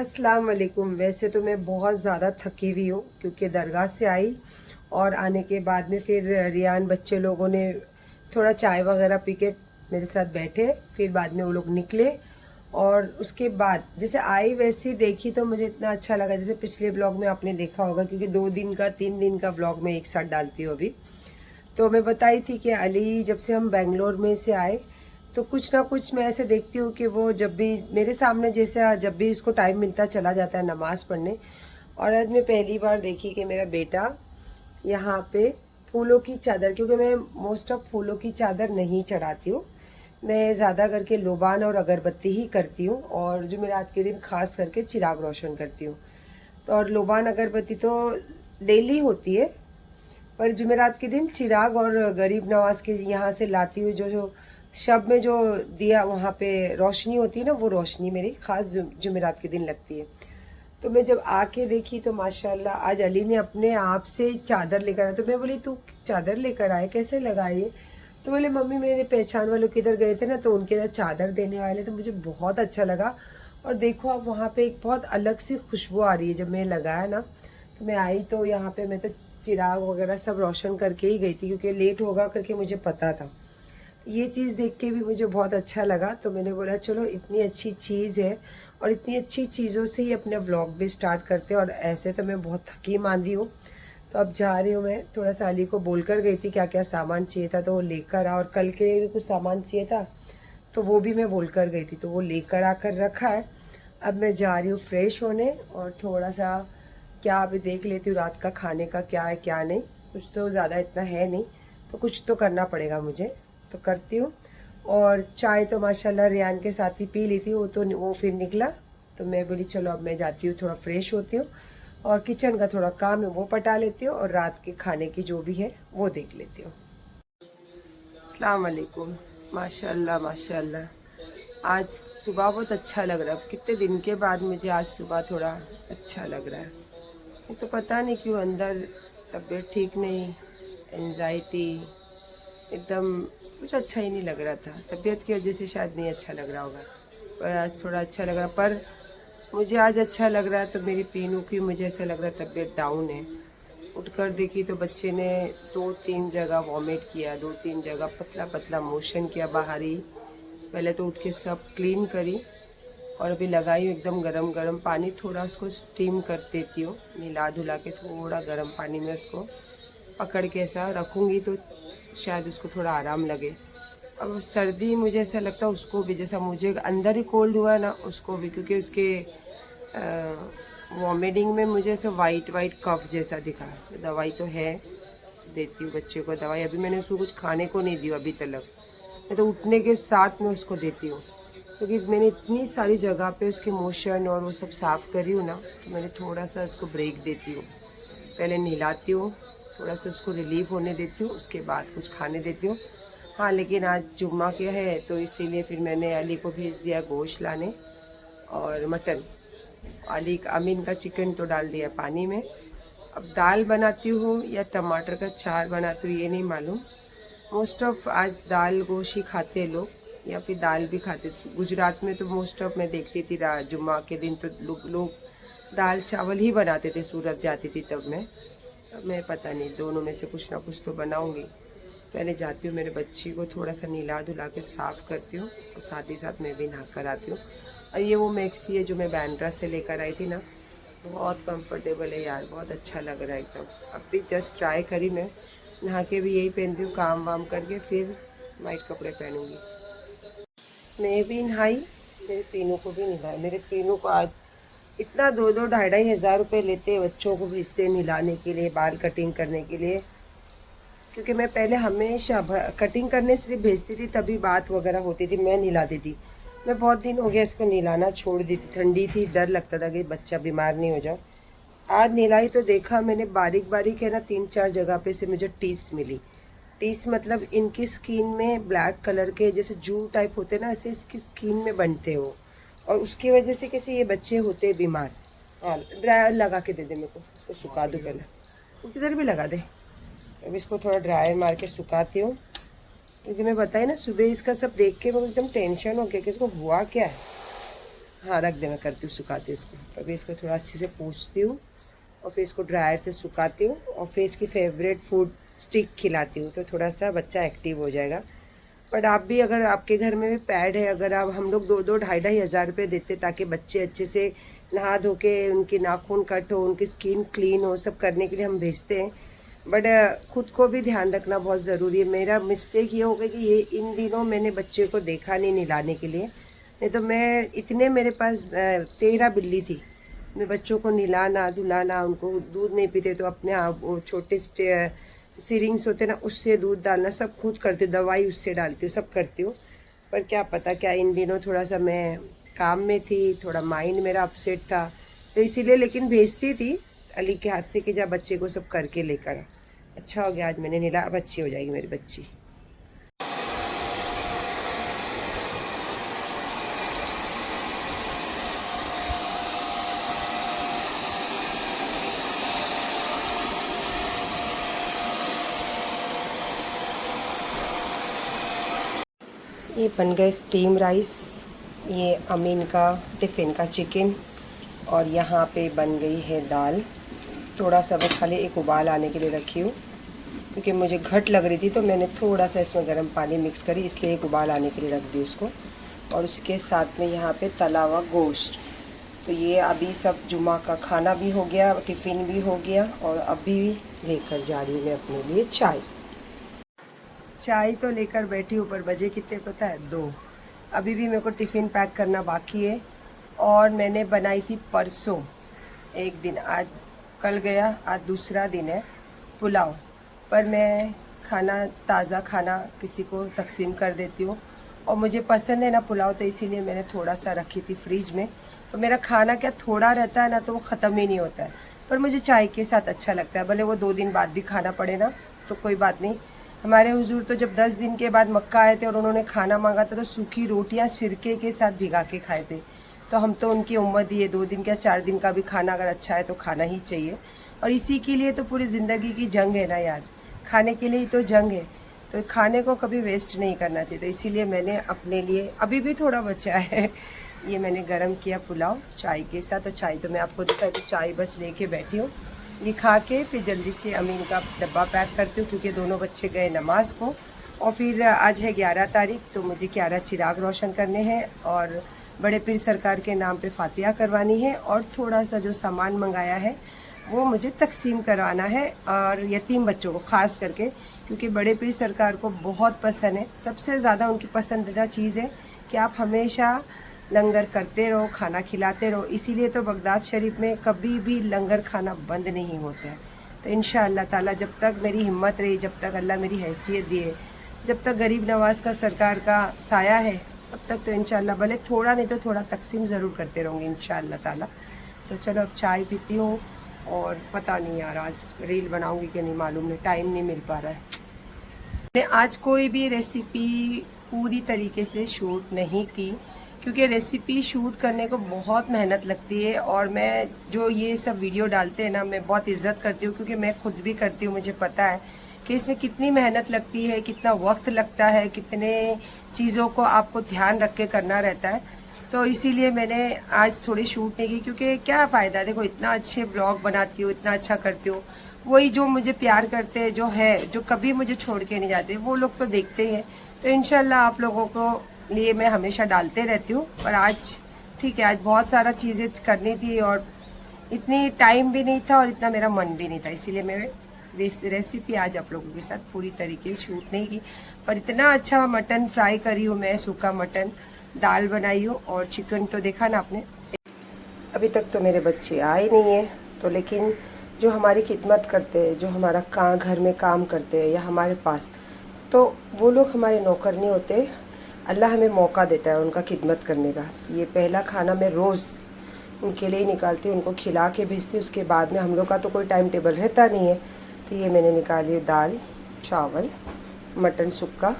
अस्सलाम वालेकुम। वैसे तो मैं बहुत ज़्यादा थकी हुई हूँ क्योंकि दरगाह से आई और आने के बाद में फिर रियान बच्चे लोगों ने थोड़ा चाय वगैरह पी के मेरे साथ बैठे, फिर बाद में वो लोग निकले और उसके बाद जैसे आई वैसे ही देखी तो मुझे इतना अच्छा लगा। जैसे पिछले ब्लॉग में आपने देखा होगा, क्योंकि 2 दिन का 3 दिन का ब्लॉग मैं एक साथ डालती हूँ अभी। तो मैं बताई थी कि अली जब से हम बेंगलोर में से आए तो कुछ ना कुछ मैं ऐसे देखती हूँ कि वो जब भी मेरे सामने जैसे जब भी उसको टाइम मिलता चला जाता है नमाज पढ़ने। और आज मैं पहली बार देखी कि मेरा बेटा यहाँ पे फूलों की चादर, क्योंकि मैं मोस्ट ऑफ फूलों की चादर नहीं चढ़ाती हूँ, मैं ज़्यादा करके लोबान और अगरबत्ती ही करती हूँ और जुमेरात के दिन खास करके चिराग रोशन करती हूँ। तो और लोबान अगरबत्ती तो डेली होती है, पर जुमेरात के दिन चिराग और गरीब नवाज के यहाँ से लाती हूँ। जो जो शब में जो दिया वहाँ पे रोशनी होती है ना, वो रोशनी मेरी खास जुमेरात के दिन लगती है। तो मैं जब आके देखी तो माशाल्लाह आज अली ने अपने आप से चादर लेकर आया। तो मैं बोली तू चादर लेकर आए, कैसे लगाए? तो बोले मम्मी मेरे पहचान वालों के इधर गए थे ना, तो उनके इधर चादर देने वाले। तो मुझे बहुत अच्छा लगा। और देखो आप वहाँ पे एक बहुत अलग सी खुशबू आ रही है। जब मैं लगाया ना तो मैं आई तो यहाँ पे मैं तो चिराग वगैरह सब रोशन करके ही गई थी, क्योंकि लेट होगा करके मुझे पता था। ये चीज़ देख के भी मुझे बहुत अच्छा लगा। तो मैंने बोला चलो इतनी अच्छी चीज़ है और इतनी अच्छी चीज़ों से ही अपने व्लॉग भी स्टार्ट करते हैं। और ऐसे तो मैं बहुत थकी मांदी हूँ, तो अब जा रही हूँ। मैं थोड़ा सा अली को बोल कर गई थी क्या क्या सामान चाहिए था, तो वो लेकर आ। और कल के लिए भी कुछ सामान चाहिए था तो वो भी मैं बोल कर गई थी, तो वो लेकर आकर रखा है। अब मैं जा रही हूँ फ्रेश होने और थोड़ा सा क्या अभी देख लेती हूँ रात का खाने का क्या है क्या नहीं। कुछ तो ज़्यादा इतना है नहीं, तो कुछ तो करना पड़ेगा मुझे, तो करती हूँ। और चाय तो माशाल्लाह रियान के साथ ही पी ली थी, वो फिर निकला। तो मैं बोली चलो अब मैं जाती हूँ, थोड़ा फ्रेश होती हूँ और किचन का थोड़ा काम है वो पटा लेती हूँ और रात के खाने की जो भी है वो देख लेती हूँ। अस्सलाम वालेकुम। माशाल्लाह माशाल्लाह आज सुबह बहुत अच्छा लग रहा है। कितने दिन के बाद मुझे आज सुबह थोड़ा अच्छा लग रहा है। ये तो पता नहीं क्यों अंदर तबीयत ठीक नहीं, एंजाइटी, एकदम कुछ अच्छा ही नहीं लग रहा था। तबीयत की वजह से शायद नहीं अच्छा लग रहा होगा, पर आज थोड़ा अच्छा लग रहा। पर मुझे आज अच्छा लग रहा है तो मेरी पीनू की मुझे ऐसा लग रहा है तबीयत डाउन है। उठकर देखी तो बच्चे ने 2-3 जगह वॉमिट किया, 2-3 जगह पतला पतला मोशन किया बाहर ही। पहले तो उठ के सब क्लीन करी और अभी लगाई हूँ एकदम गरम गरम पानी। थोड़ा उसको स्टीम कर देती हूँ, मिला धुला के थोड़ा गर्म पानी में उसको पकड़ के ऐसा रखूँगी तो शायद उसको थोड़ा आराम लगे। अब सर्दी मुझे ऐसा लगता है उसको भी, जैसा मुझे अंदर ही कोल्ड हुआ है ना उसको भी, क्योंकि उसके वॉमिटिंग में मुझे ऐसा वाइट वाइट कफ जैसा दिखा। तो दवाई तो है, देती हूँ बच्चे को दवाई। अभी मैंने उसको कुछ खाने को नहीं दी अभी तक, मैं तो उठने के साथ में उसको देती हूँ, क्योंकि मैंने इतनी सारी जगह पे उसके मोशन और वो सब साफ़ करी हूँ ना, तो मैंने थोड़ा सा उसको ब्रेक देती हूँ। पहले नहलाती हूँ, थोड़ा सा उसको रिलीफ होने देती हूँ, उसके बाद कुछ खाने देती हूँ। हाँ लेकिन आज जुम्मा क्या है तो इसीलिए फिर मैंने अली को भेज दिया गोश्त लाने और मटन। अमीन का चिकन तो डाल दिया पानी में। अब दाल बनाती हूँ या टमाटर का चार बनाती हूँ ये नहीं मालूम। मोस्ट ऑफ आज दाल गोश्त ही खाते हैं लोग, या फिर दाल भी खाते थे। गुजरात में तो मोस्ट ऑफ मैं देखती थी जुम्मा के दिन तो लोग दाल चावल ही बनाते थे। सूरत जाती थी तब मैं पता नहीं, दोनों में से कुछ ना कुछ तो बनाऊंगी। पहले जाती हूँ मेरे बच्ची को थोड़ा सा नहला धुला के साफ़ करती हूँ और साथ ही साथ मैं भी नहा कर आती हूँ। और ये वो मैक्सी है जो मैं बैंड्रा से लेकर आई थी ना, बहुत कंफर्टेबल है यार, बहुत अच्छा लग रहा है एकदम। अब भी जस्ट ट्राई करी, मैं नहा के भी यही पहनती हूँ, काम वाम करके फिर वाइट कपड़े पहनूंगी। मैं भी नहाई, मेरे तीनों को भी नहलाया। मेरे तीनों को आज इतना 2-2 2,500 रुपये लेते हैं, बच्चों को भेजते हैं नहलाने के लिए, बाल कटिंग करने के लिए। क्योंकि मैं पहले हमेशा कटिंग करने सिर्फ भेजती थी, तभी बात वगैरह होती थी, मैं नहलाती थी। मैं बहुत दिन हो गया इसको नहलाना छोड़ दी थी, ठंडी थी, डर लगता था कि बच्चा बीमार नहीं हो जाए। आज नहलाई तो देखा मैंने बारीक बारीक है ना 3-4 जगह पे से मुझे टीस मिली। टीस मतलब इनकी स्किन में ब्लैक कलर के जैसे जू टाइप होते ना, ऐसे इसकी स्किन में बनते हो और उसकी वजह से कैसे ये बच्चे होते बीमार। हाँ ड्रायर लगा के दे दे मेरे को, इसको सुखा दूँ पहले, किधर भी लगा दे। अब इसको थोड़ा ड्रायर मार के सुखाती हूँ, क्योंकि मैं बताई ना सुबह इसका सब देख के मुझे एकदम टेंशन हो गया कि इसको हुआ क्या है। हाँ रख दे, मैं करती हूँ, सुखाती हूँ इसको। तो अभी इसको थोड़ा अच्छे से पोंछती हूँ और फिर इसको ड्रायर से सुखाती हूँ और फिर इसकी फेवरेट फूड स्टिक खिलाती हूँ, तो थोड़ा सा बच्चा एक्टिव हो जाएगा। बट आप भी, अगर आपके घर में भी पैड है, अगर आप, हम लोग 2-2 ढाई हज़ार रुपये देते ताकि बच्चे अच्छे से नहा धो के उनकी नाखून कट हो, उनकी स्किन क्लीन हो, सब करने के लिए हम भेजते हैं। बट खुद को भी ध्यान रखना बहुत ज़रूरी है। मेरा मिस्टेक ये हो गया कि ये इन दिनों मैंने बच्चे को देखा नहीं नहलाने के लिए, नहीं तो मैं इतने, मेरे पास 13 बिल्ली थी। मैं बच्चों को नहलाना धुलाना, उनको दूध नहीं पीते तो अपने आप वो छोटे सिरिंग्स होते ना, उससे दूध डालना सब खुद करती हूँ, दवाई उससे डालती हूँ, सब करती हूँ। पर क्या पता क्या इन दिनों थोड़ा सा मैं काम में थी, थोड़ा माइंड मेरा अपसेट था, तो इसीलिए। लेकिन भेजती थी अली के हाथ से कि जा बच्चे को सब करके लेकर आ। अच्छा हो गया आज मैंने नहला, अब अच्छी हो जाएगी मेरी बच्ची। ये बन गए स्टीम राइस, ये अमीन का टिफ़िन का चिकन, और यहाँ पे बन गई है दाल। थोड़ा सा बस खाली एक उबाल आने के लिए रखी हूँ, क्योंकि मुझे घट लग रही थी तो मैंने थोड़ा सा इसमें गर्म पानी मिक्स करी, इसलिए एक उबाल आने के लिए रख दी उसको। और उसके साथ में यहाँ पे तला हुआ गोश्त। तो ये अभी सब जुमा का खाना भी हो गया, टिफ़िन भी हो गया, और अभी लेकर जा रही हूँ मैं अपने लिए चाय तो लेकर बैठी हूँ। पर बजे कितने पता है? 2। अभी भी मेरे को टिफ़िन पैक करना बाकी है। और मैंने बनाई थी परसों एक दिन, आज कल गया, आज दूसरा दिन है, पुलाव। पर मैं खाना, ताज़ा खाना किसी को तकसीम कर देती हूँ, और मुझे पसंद है ना पुलाव, तो इसीलिए मैंने थोड़ा सा रखी थी फ्रिज में। तो मेरा खाना क्या थोड़ा रहता है ना, तो वो ख़त्म ही नहीं होता है। पर मुझे चाय के साथ अच्छा लगता है, भले वो 2 दिन बाद भी खाना पड़े ना, तो कोई बात नहीं। हमारे हुजूर तो जब 10 दिन के बाद मक्का आए थे और उन्होंने खाना मांगा था, तो सूखी रोटियां सिरके के साथ भिगा के खाए थे। तो हम तो उनकी उम्मत ही है, 2 दिन क्या 4 दिन का भी खाना अगर अच्छा है तो खाना ही चाहिए। और इसी के लिए तो पूरी ज़िंदगी की जंग है ना यार, खाने के लिए ही तो जंग है। तो खाने को कभी वेस्ट नहीं करना चाहिए। तो इसीलिए मैंने अपने लिए, अभी भी थोड़ा बचा है, ये मैंने गरम किया पुलाव चाय के साथ। और चाय तो मैं आपको दिखाई, तो चाय बस लेके बैठी हूँ। ये खा के फिर जल्दी से अमीन का डब्बा पैक करती हूँ, क्योंकि दोनों बच्चे गए नमाज को। और फिर आज है 11 तारीख, तो मुझे 11 चिराग रोशन करने हैं, और बड़े पीर सरकार के नाम पे फातिहा करवानी है, और थोड़ा सा जो सामान मंगाया है वो मुझे तकसीम करवाना है, और यतीम बच्चों को ख़ास करके, क्योंकि बड़े पीर सरकार को बहुत पसंद है। सबसे ज़्यादा उनकी पसंदीदा चीज़ है कि आप हमेशा लंगर करते रहो, खाना खिलाते रहो। इसीलिए तो बगदाद शरीफ में कभी भी लंगर खाना बंद नहीं होता है। तो इंशाअल्लाह ताला जब तक मेरी हिम्मत रही, जब तक अल्लाह मेरी हैसियत दिए, जब तक गरीब नवाज का सरकार का साया है, तब तक तो इंशाअल्लाह भले थोड़ा नहीं तो थोड़ा तकसीम ज़रूर करते रहूँगी इंशाअल्लाह ताला। तो चलो अब चाय पीती हूँ, और पता नहीं यार आज रील बनाऊँगी कि नहीं मालूम नहीं, टाइम नहीं मिल पा रहा है। मैंने आज कोई भी रेसिपी पूरी तरीके से शूट नहीं की, क्योंकि रेसिपी शूट करने को बहुत मेहनत लगती है। और मैं जो ये सब वीडियो डालते हैं ना, मैं बहुत इज्जत करती हूँ, क्योंकि मैं खुद भी करती हूँ। मुझे पता है कि इसमें कितनी मेहनत लगती है, कितना वक्त लगता है, कितने चीज़ों को आपको ध्यान रख के करना रहता है। तो इसीलिए मैंने आज थोड़ी शूट नहीं की, क्योंकि क्या फ़ायदा, देखो इतना अच्छे ब्लॉग बनाती हूँ, इतना अच्छा करती हूँ, वही जो मुझे प्यार करते हैं, जो है, जो कभी मुझे छोड़ के नहीं जाते, वो लोग तो देखते ही हैं। तो इंशाल्लाह आप लोगों को लिए मैं हमेशा डालते रहती हूँ। पर आज ठीक है, आज बहुत सारा चीज़ें करनी थी, और इतनी टाइम भी नहीं था, और इतना मेरा मन भी नहीं था, इसीलिए मैं रेसिपी आज आप लोगों के साथ पूरी तरीके से शूट नहीं की। पर इतना अच्छा मटन फ्राई करी हूँ मैं, सूखा मटन, दाल बनाई हूँ, और चिकन तो देखा ना आपने। अभी तक तो मेरे बच्चे आए नहीं हैं, तो लेकिन जो हमारी खिदमत करते हैं, जो हमारा घर में काम करते हैं या हमारे पास, तो वो लोग हमारे नौकर नहीं होते। अल्लाह हमें मौका देता है उनका खिदमत करने का। ये पहला खाना मैं रोज़ उनके लिए ही निकालती हूँ, उनको खिला के भेजती हूँ। उसके बाद में हम लोग का तो कोई टाइम टेबल रहता नहीं है। तो ये मैंने निकाली दाल, चावल, मटन सुक्का,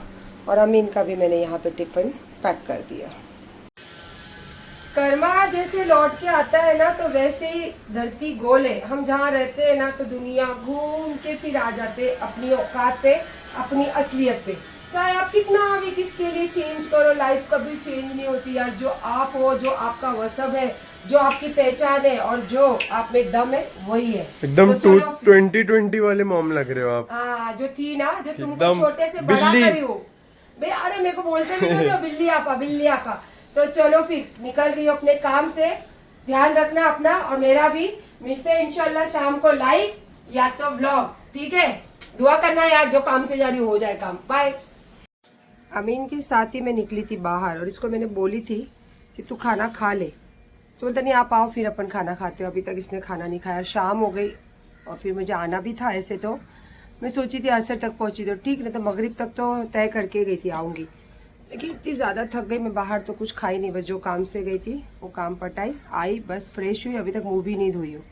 और अमीन का भी मैंने यहाँ पे टिफ़िन पैक कर दिया। कर्मा जैसे लौट के आता है ना, तो वैसे ही धरती गोल है। हम जहाँ रहते हैं ना, तो दुनिया घूम के फिर आ जाते अपनी औकात पे, अपनी असलियत पे। चाहे आप कितना भी किसके लिए चेंज करो, लाइफ कभी चेंज नहीं होती यार। जो आप हो, जो आपका वसब है, जो आपकी पहचान है और जो आप में दम है वही है। एकदम तो चलो 2020 वाले मॉम लग रहे हो आप। हाँ, जो थी ना, जो तुमको एकदम छोटे से बड़ा बिल्ली। करी हो बे। अरे मेरे को बोलते भी तो बिल्ली आपा, बिल्ली आपा। तो चलो फिर निकल रही हो अपने काम से, ध्यान रखना अपना और मेरा भी। मिलते हैं इंशाल्लाह शाम को लाइव या तो व्लॉग, ठीक है। दुआ करना यार, जो काम से जा रही हो जाए काम। बाय। अमीन के साथ ही मैं निकली थी बाहर और इसको मैंने बोली थी कि तू खाना खा ले, तो बोलता नहीं आप आओ फिर अपन खाना खाते हो। अभी तक इसने खाना नहीं खाया, शाम हो गई और फिर मुझे आना भी था। ऐसे तो मैं सोची थी असर तक पहुंची तो ठीक, नहीं तो मगरिब तक तो तय करके गई थी आऊँगी, लेकिन इतनी ज़्यादा थक गई मैं, बाहर तो कुछ खाई नहीं, बस जो काम से गई थी वो काम पटाई, आई बस फ्रेश हुई, अभी तक मुँह भी नहीं धोई हूँ।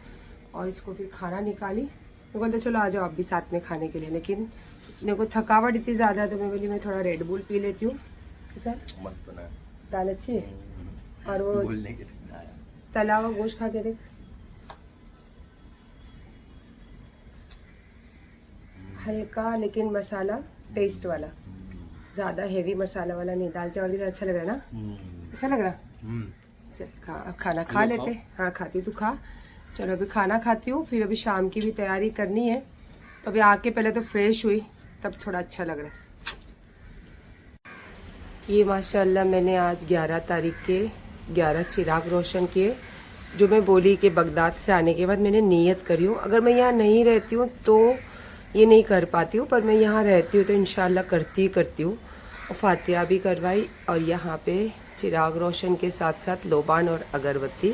और इसको फिर खाना निकाली, मैं बोलते चलो आ जाओ आप भी साथ में खाने के लिए, लेकिन मेरे को थकावट इतनी ज़्यादा है तो मैं बोली मैं थोड़ा रेड बुल पी लेती हूँ। सर मस्त बना है, दाल अच्छी है। और वो बोलने के लिए आया। तला हुआ गोश्त खा के देख, हल्का लेकिन मसाला टेस्ट वाला, ज्यादा हेवी मसाला वाला नहीं। दाल चावल के साथ अच्छा लग रहा है ना, अच्छा लग रहा। चल खाना खा लेते। हाँ खाती हूँ, तू खा। चलो अभी खाना खाती हूँ, फिर अभी शाम की भी तैयारी करनी है। तो अभी आके पहले तो फ्रेश हुई, तब थोड़ा अच्छा लग रहा है। ये माशाल्लाह मैंने आज 11 तारीख के 11 चिराग रोशन किए, जो मैं बोली कि बगदाद से आने के बाद मैंने नीयत करी हूँ। अगर मैं यहाँ नहीं रहती हूँ तो ये नहीं कर पाती हूँ, पर मैं यहाँ रहती हूँ तो इंशाल्लाह करती हूँ। और फातिहा भी करवाई और यहाँ पे चिराग रोशन के साथ साथ लोबान और अगरबत्ती,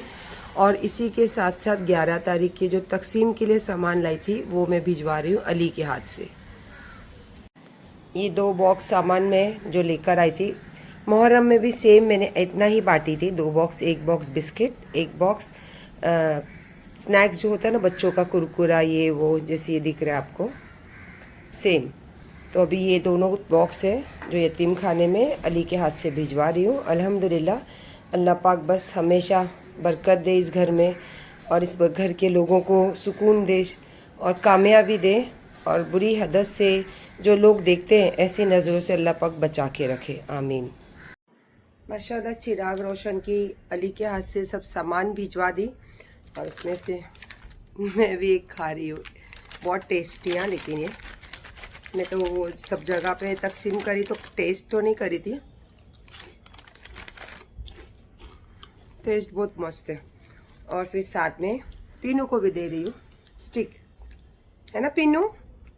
और इसी के साथ साथ 11 तारीख की जो तकसीम के लिए सामान लाई थी वो मैं भिजवा रही हूँ अली के हाथ से। ये 2 बॉक्स सामान मैं जो लेकर आई थी, मुहर्रम में भी सेम मैंने इतना ही बांटी थी। 2 box, 1 box biscuit, 1 box snacks जो होता है ना बच्चों का, कुरकुरा ये वो, जैसे ये दिख रहा है आपको सेम। तो अभी ये दोनों बॉक्स है जो यतीम खाने में अली के हाथ से भिजवा रही हूँ। अल्हम्दुलिल्लाह, अल्लाह पाक बस हमेशा बरकत दे इस घर में और इस घर के लोगों को सुकून दे और कामयाबी दे, और बुरी हदत से जो लोग देखते हैं ऐसी नज़रों से अल्लाह पाक बचा के रखे, आमीन। माशाल्लाह चिराग रोशन की अली के हाथ से सब सामान भिजवा दी और उसमें से मैं भी एक खा रही हूँ। बहुत टेस्टी है, लेकिन ये मैं तो वो सब जगह पे तकसीम करी तो टेस्ट तो नहीं करी थी, टेस्ट बहुत मस्त है। और फिर साथ में पीनू को भी दे रही हूँ स्टिक, है ना पीनू।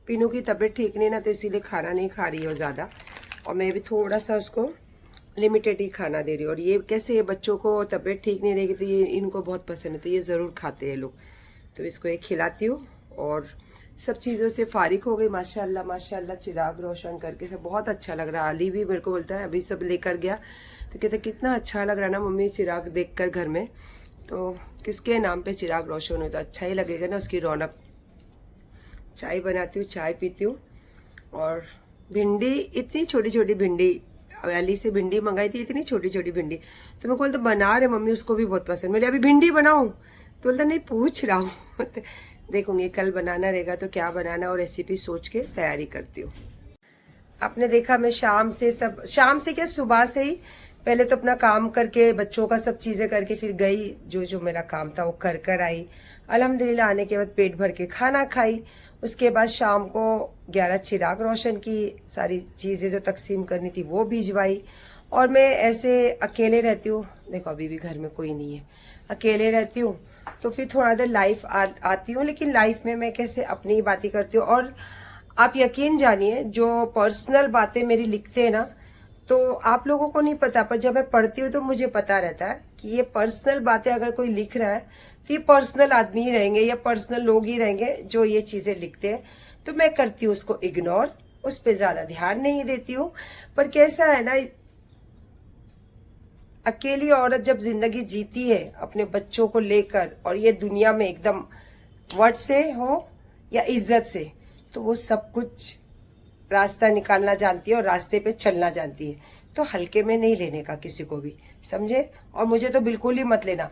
पीनू की तबीयत ठीक नहीं ना, तो इसीलिए खाना नहीं खा रही हो ज़्यादा, और मैं भी थोड़ा सा उसको लिमिटेड ही खाना दे रही हूँ। और ये कैसे, ये बच्चों को तबीयत ठीक नहीं रहेगी तो ये इनको बहुत पसंद है, तो ये ज़रूर खाते हैं लोग। तो इसको एक खिलाती हूँ और सब चीज़ों से फारिग हो गई। माशाल्लाह माशाल्लाह चिराग रोशन करके सब बहुत अच्छा लग रहा है। अली भी मेरे को बोलता है, अभी सब लेकर गया तो कहते कितना अच्छा लग रहा है ना मम्मी चिराग देखकर घर में, तो किसके नाम पे चिराग रोशन हो तो अच्छा ही लगेगा ना, उसकी रौनक। चाय बनाती हूँ, चाय पीती हूँ। और भिंडी, इतनी छोटी छोटी भिंडी, अली से भिंडी मंगाई थी, इतनी छोटी छोटी भिंडी, तो मैं बोलता बना रहे मम्मी, उसको भी बहुत पसंद। मैं अभी भिंडी बनाऊँ तो बोलता नहीं पूछ रहा हूँ देखूंगी कल बनाना रहेगा तो क्या बनाना, और रेसिपी सोच के तैयारी करती हूँ। आपने देखा मैं शाम से क्या सुबह से ही पहले तो अपना काम करके बच्चों का सब चीजें करके फिर गई, जो मेरा काम था वो कर आई। अल्हम्दुलिल्लाह आने के बाद पेट भर के खाना खाई। उसके बाद शाम को 11 चिराग रोशन की सारी चीजें जो तकसीम करनी थी वो भिजवाई। और मैं ऐसे अकेले रहती हूँ, देखो अभी भी घर में कोई नहीं है, अकेले रहती हूँ तो फिर थोड़ा देर लाइफ आती हूँ, लेकिन लाइफ में मैं कैसे अपनी ही बातें करती हूँ। और आप यकीन जानिए जो पर्सनल बातें मेरी लिखते हैं ना, तो आप लोगों को नहीं पता, पर जब मैं पढ़ती हूँ तो मुझे पता रहता है कि ये पर्सनल बातें अगर कोई लिख रहा है तो ये पर्सनल आदमी ही रहेंगे या पर्सनल लोग ही रहेंगे जो ये चीजें लिखते हैं। तो मैं करती हूँ उसको इग्नोर, उस पर ज्यादा ध्यान नहीं देती हूँ। पर कैसा है ना, अकेली औरत जब जिंदगी जीती है अपने बच्चों को लेकर, और ये दुनिया में एकदम वर्ड से हो या इज्जत से, तो वो सब कुछ रास्ता निकालना जानती है और रास्ते पे चलना जानती है। तो हल्के में नहीं लेने का किसी को भी, समझे। और मुझे तो बिल्कुल ही मत लेना।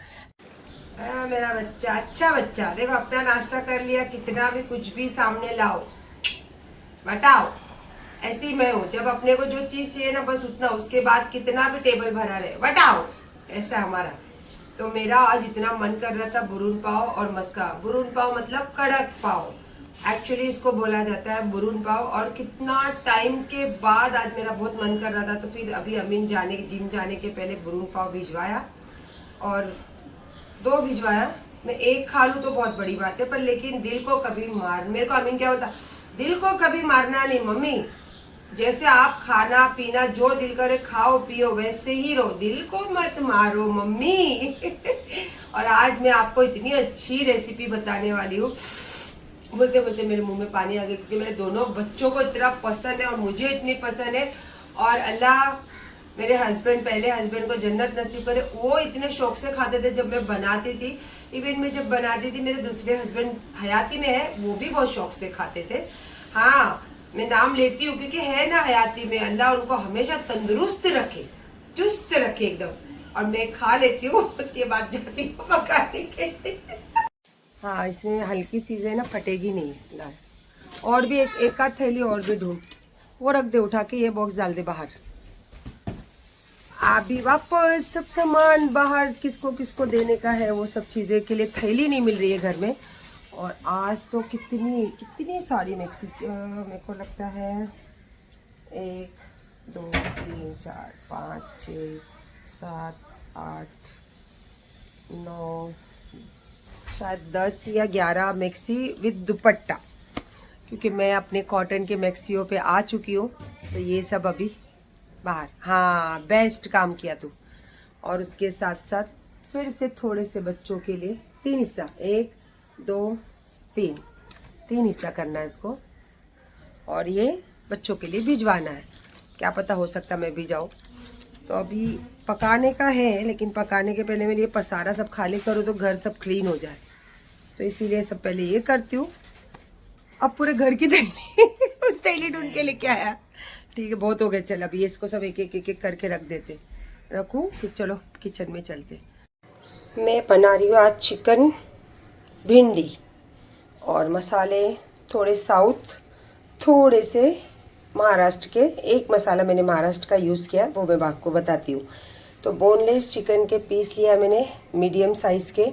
मेरा बच्चा अच्छा बच्चा, देखो अपना नाश्ता कर लिया, कितना भी कुछ भी सामने लाओ बताओ, ऐसे ही मैं हूँ, जब अपने को जो चीज चाहिए ना बस उतना, उसके बाद कितना भी टेबल भरा रहे बताओ, ऐसा हमारा। तो मेरा आज इतना मन कर रहा था बुरून पाव और मस्का। बुरून पाव मतलब कड़क पाव, एक्चुअली इसको बोला जाता है बुरून पाव। और कितना टाइम के बाद आज मेरा बहुत मन कर रहा था, तो फिर अभी अमीन जिम जाने के पहले बुरून पाव भिजवाया और 2 भिजवाया। मैं एक खा लूं तो बहुत बड़ी बात है, पर लेकिन दिल को कभी मेरे को अमीन क्या बोलता, दिल को कभी मारना नहीं मम्मी, जैसे आप खाना पीना जो दिल करे खाओ पियो वैसे ही रहो, दिल को मत मारो मम्मी। और आज मैं आपको इतनी अच्छी रेसिपी बताने वाली हूँ, बोलते बोलते मेरे मुंह में पानी आ गया, क्योंकि मेरे दोनों बच्चों को इतना पसंद है और मुझे इतनी पसंद है। और अल्लाह मेरे हस्बैंड, पहले हस्बैंड को जन्नत नसीब करे, वो इतने शौक से खाते थे जब मैं बनाती थी। इवन मैं जब बनाती थी, मेरे दूसरे हस्बैंड हयाती में है, वो भी बहुत शौक से खाते थे। हाँ, मैं नाम लेती हूँ क्योंकि है ना हयाती में, अल्लाह उनको हमेशा तंदुरुस्त रखे, चुस्त रखे एकदम। और मैं खा लेती हूँ, उसके बाद जाती हूँ पकाने के लिए। हाँ, इसमें हल्की चीजें ना फटेगी नहीं दाल। और भी एक आध थैली और भी ढूंढ, वो रख दे उठा के, ये बॉक्स डाल दे बाहर। अभी वापस सब सामान बाहर, किसको किसको देने का है वो सब चीजें के लिए थैली नहीं मिल रही है घर में। और आज तो कितनी सारी मैक्सी, मेरे को लगता है 1 2 3 4 5 6 7 8 9 शायद 10 या 11 मैक्सी विद दुपट्टा, क्योंकि मैं अपने कॉटन के मैक्सियों पे आ चुकी हूँ। तो ये सब अभी बाहर। हाँ, बेस्ट काम किया तू। और उसके साथ साथ फिर से थोड़े से बच्चों के लिए 3 हिस्सा, 1 2 3 हिस्सा करना है इसको। और ये बच्चों के लिए भिजवाना है, क्या पता हो सकता मैं भी जाऊँ। तो अभी पकाने का है, लेकिन पकाने के पहले मैं ये पसारा सब खाली करूँ तो घर सब क्लीन हो जाए, तो इसीलिए सब पहले ये करती हूँ। अब पूरे घर की थैली ढूंढ के लेके आया। ठीक है, बहुत हो गए, चल अभी इसको सब एक एक करके रख देते, रखूँ फिर चलो किचन में चलते। मैं बना रही हूँ आज चिकन भिंडी, और मसाले थोड़े साउथ, थोड़े से महाराष्ट्र के। एक मसाला मैंने महाराष्ट्र का यूज़ किया, वो मैं आपको बताती हूँ। तो बोनलेस चिकन के पीस लिया मैंने मीडियम साइज़ के,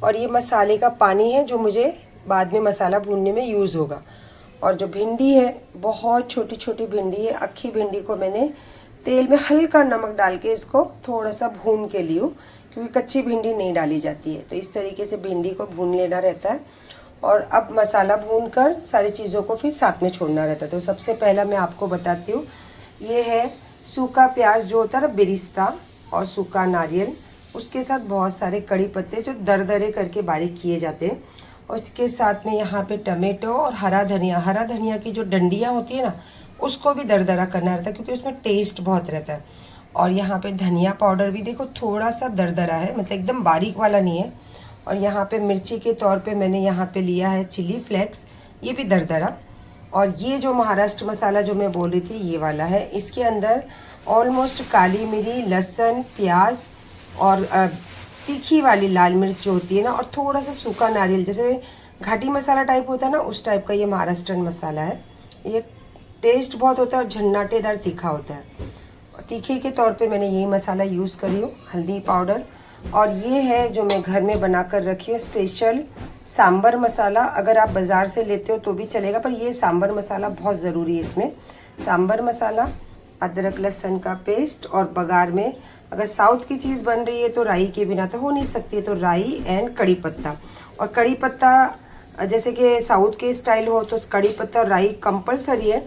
और ये मसाले का पानी है जो मुझे बाद में मसाला भूनने में यूज़ होगा। और जो भिंडी है, बहुत छोटी छोटी भिंडी है, अक्खी भिंडी को मैंने तेल में हल्का नमक डाल के इसको थोड़ा सा भून के ली हूँ, क्योंकि कच्ची भिंडी नहीं डाली जाती है। तो इस तरीके से भिंडी को भून लेना रहता है। और अब मसाला भूनकर सारी चीज़ों को फिर साथ में छोड़ना रहता है। तो सबसे पहला मैं आपको बताती हूँ, ये है सूखा प्याज जो होता है ना, बिरिस्ता, और सूखा नारियल, उसके साथ बहुत सारे कड़ी पत्ते जो दरदरे करके बारीक किए जाते हैं। उसके साथ में यहाँ पे टमाटो और हरा धनिया की जो डंडियाँ होती है ना, उसको भी दरदरा करना रहता है, क्योंकि उसमें टेस्ट बहुत रहता है। और यहाँ पे धनिया पाउडर भी देखो थोड़ा सा दरदरा है, मतलब एकदम बारीक वाला नहीं है। और यहाँ पे मिर्ची के तौर पे मैंने यहाँ पे लिया है चिली फ्लेक्स, ये भी दरदरा। और ये जो महाराष्ट्र मसाला जो मैं बोल रही थी, ये वाला है। इसके अंदर ऑलमोस्ट काली मिरी, लहसुन, प्याज और तीखी वाली लाल मिर्च जो होती है ना, और थोड़ा सा सूखा नारियल, जैसे घाटी मसाला टाइप होता है ना, उस टाइप का ये महाराष्ट्रन मसाला है। ये टेस्ट बहुत होता है और झन्नाटेदार तीखा होता है। तीखे के तौर पे मैंने यही मसाला यूज़ करी हूँ, हल्दी पाउडर। और ये है जो मैं घर में बना कर रखी हूँ, स्पेशल सांबर मसाला। अगर आप बाज़ार से लेते हो तो भी चलेगा, पर ये सांबर मसाला बहुत ज़रूरी है इसमें। सांबर मसाला, अदरक लहसुन का पेस्ट, और बघार में अगर साउथ की चीज़ बन रही है तो राई के बिना तो हो नहीं सकती है, तो राई एंड कड़ी पत्ता। और कड़ी पत्ता जैसे कि साउथ के स्टाइल हो तो कड़ी पत्ता और राई कंपलसरी है।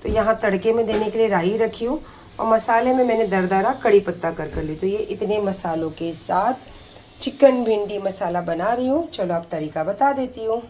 तो यहाँ तड़के में देने के लिए राई रखी हूँ, और मसाले में मैंने दरदरा कड़ी पत्ता कर ली। तो ये इतने मसालों के साथ चिकन भिंडी मसाला बना रही हूँ। चलो अब तरीका बता देती हूँ।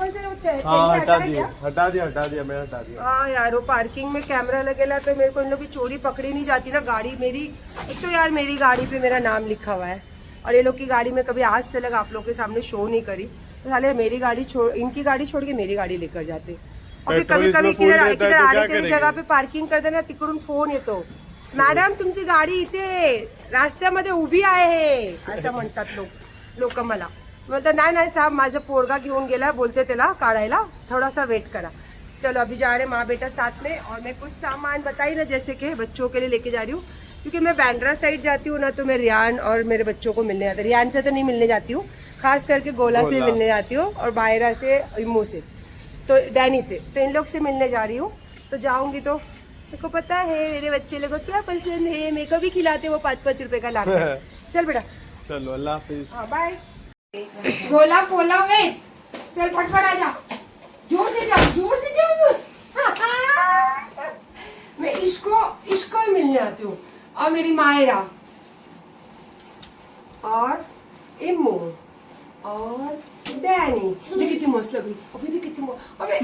ऊपर से वो टेंट हाँ हटा हटा है दिया क्या? हटा दिया मैं हटा दिया। हाँ यार, वो पार्किंग में कैमरा लगेला तो मेरे को इन लोग की चोरी पकड़ी नहीं जाती ना गाड़ी मेरी। एक तो यार मेरी गाड़ी पे मेरा नाम लिखा हुआ है और ये लोग की गाड़ी में कभी आज तक आप लोग के सामने शो नहीं करी, तो साले मेरी गाड़ी छोड़, इनकी गाड़ी छोड़ के मेरी गाड़ी लेकर जाते। और फिर पेट्रोल कभी कभी इसमें फुल रहता है तो क्या आडे करेंगे? जगह पे पार्किंग कर देना, तिकडून फोन येतो, मॅडम तुमची गाडी इथे रस्त्यामध्ये उभी आहे असं म्हणतात लोक मला. म्हणतात नाही साहब, माझा पोरगा घेऊन गेला, बोलते त्याला काढायला, थोडासा वेट करा. चलो अभी जा रहे माँ बेटा साथ में, और मैं कुछ सामान बताई ना जैसे कि बच्चों के लिए लेके जा रही हूँ, क्योंकि मैं बैंड्रा साइड जाती हूँ ना तो मैं रियान और मेरे बच्चों को मिलने जाती हूँ. रियान से तो नहीं मिलने जाती हूँ, खास करके गोला से मिलने जाती हूँ और बायरा से, इमो से, तो डैनी से, तो इन लोग से मिलने जा रही हूँ. तो जाऊंगी तो मेरे को पता है मेरे बच्चे लोगों को क्या पसंद है, मेरे को भी खिलाते वो 5-5 रुपए का लाकर. चल बेटा, चलो अल्लाह हाफिज। हाँ बाय. गोला पोला वेट, चल फटफट आ जा, जोर से जाओ. मैं इसको ही मिलने आती हूँ, और मेरी मायरा और इम्मू और डैनी. ये कितनी मस्त लग रही, अभी देख कितनी अबे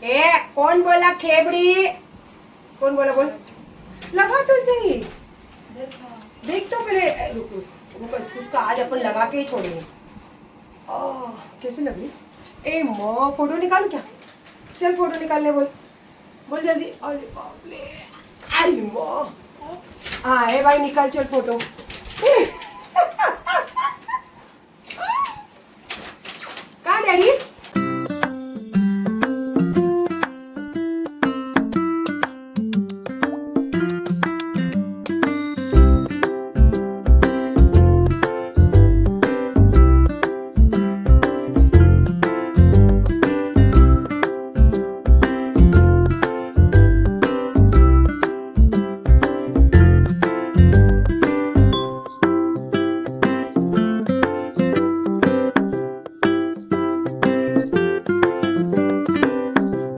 ए कौन बोला खेबड़ी, कौन बोला, बोल लगा तो सही, देख तो पहले, रुको इसको आज अपन लगा के ही छोड़ेंगे. कैसे लग रही? ए माँ फोटो निकालू क्या? चल फोटो निकालने बोल जल्दी. अरे बाप रे, आई माँ, हाँ है भाई, निकाल चल फोटो.